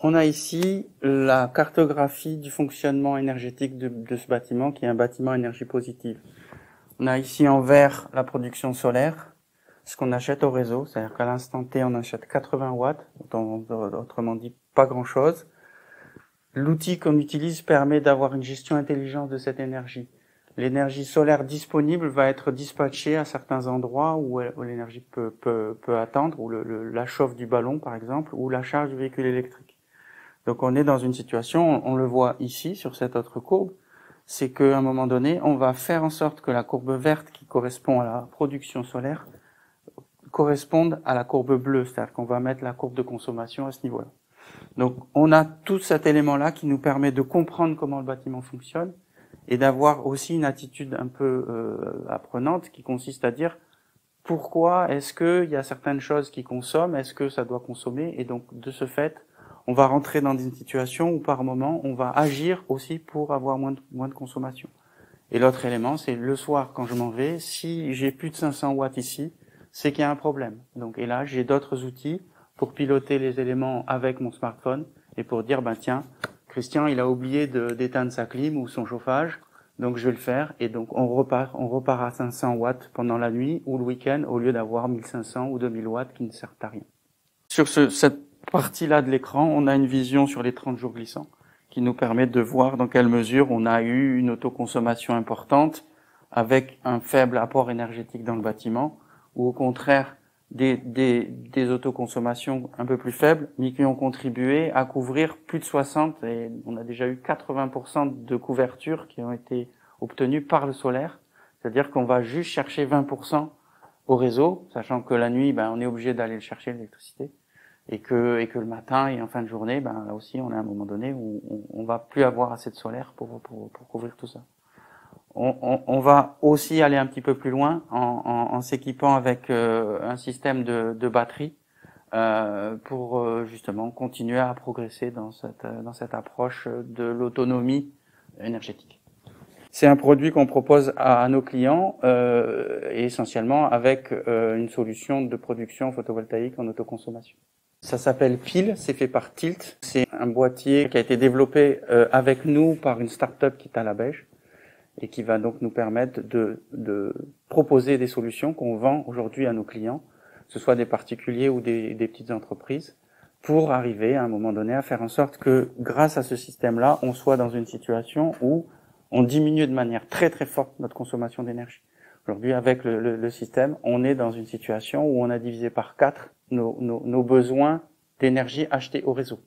On a ici la cartographie du fonctionnement énergétique de ce bâtiment, qui est un bâtiment énergie positive. On a ici en vert la production solaire, ce qu'on achète au réseau, c'est-à-dire qu'à l'instant T, on achète 80 watts, autrement dit pas grand-chose. L'outil qu'on utilise permet d'avoir une gestion intelligente de cette énergie. L'énergie solaire disponible va être dispatchée à certains endroits où l'énergie peut attendre, ou la chauffe du ballon par exemple, ou la charge du véhicule électrique. Donc on est dans une situation, on le voit ici sur cette autre courbe, c'est qu'à un moment donné, on va faire en sorte que la courbe verte qui correspond à la production solaire corresponde à la courbe bleue, c'est-à-dire qu'on va mettre la courbe de consommation à ce niveau-là. Donc on a tout cet élément-là qui nous permet de comprendre comment le bâtiment fonctionne et d'avoir aussi une attitude un peu apprenante qui consiste à dire pourquoi est-ce qu'il y a certaines choses qui consomment, est-ce que ça doit consommer, et donc de ce fait, on va rentrer dans une situation où par moment, on va agir aussi pour avoir moins de consommation. Et l'autre élément, c'est le soir, quand je m'en vais, si j'ai plus de 500 watts ici, c'est qu'il y a un problème. Donc, et là, j'ai d'autres outils pour piloter les éléments avec mon smartphone et pour dire, ben tiens, Christian, il a oublié d'éteindre sa clim ou son chauffage, donc je vais le faire. Et donc, on repart à 500 watts pendant la nuit ou le week-end au lieu d'avoir 1500 ou 2000 watts qui ne servent à rien. Sur cette partie-là de l'écran, on a une vision sur les 30 jours glissants qui nous permet de voir dans quelle mesure on a eu une autoconsommation importante avec un faible apport énergétique dans le bâtiment, ou au contraire des autoconsommations un peu plus faibles, mais qui ont contribué à couvrir plus de 60, et on a déjà eu 80% de couverture qui ont été obtenues par le solaire, c'est-à-dire qu'on va juste chercher 20% au réseau, sachant que la nuit, on est obligé d'aller chercher l'électricité, et que le matin et en fin de journée, là aussi, on est à un moment donné où on va plus avoir assez de solaire pour couvrir tout ça. On va aussi aller un petit peu plus loin en s'équipant avec un système de batterie pour justement continuer à progresser dans cette approche de l'autonomie énergétique. C'est un produit qu'on propose à nos clients et essentiellement avec une solution de production photovoltaïque en autoconsommation. Ça s'appelle Pile, c'est fait par Tilt. C'est un boîtier qui a été développé avec nous par une start-up qui est à la Beige et qui va donc nous permettre de proposer des solutions qu'on vend aujourd'hui à nos clients, que ce soit des particuliers ou des petites entreprises, pour arriver à un moment donné à faire en sorte que grâce à ce système-là, on soit dans une situation où on diminue de manière très très forte notre consommation d'énergie. Aujourd'hui, avec le système, on est dans une situation où on a divisé par 4 nos besoins d'énergie achetés au réseau.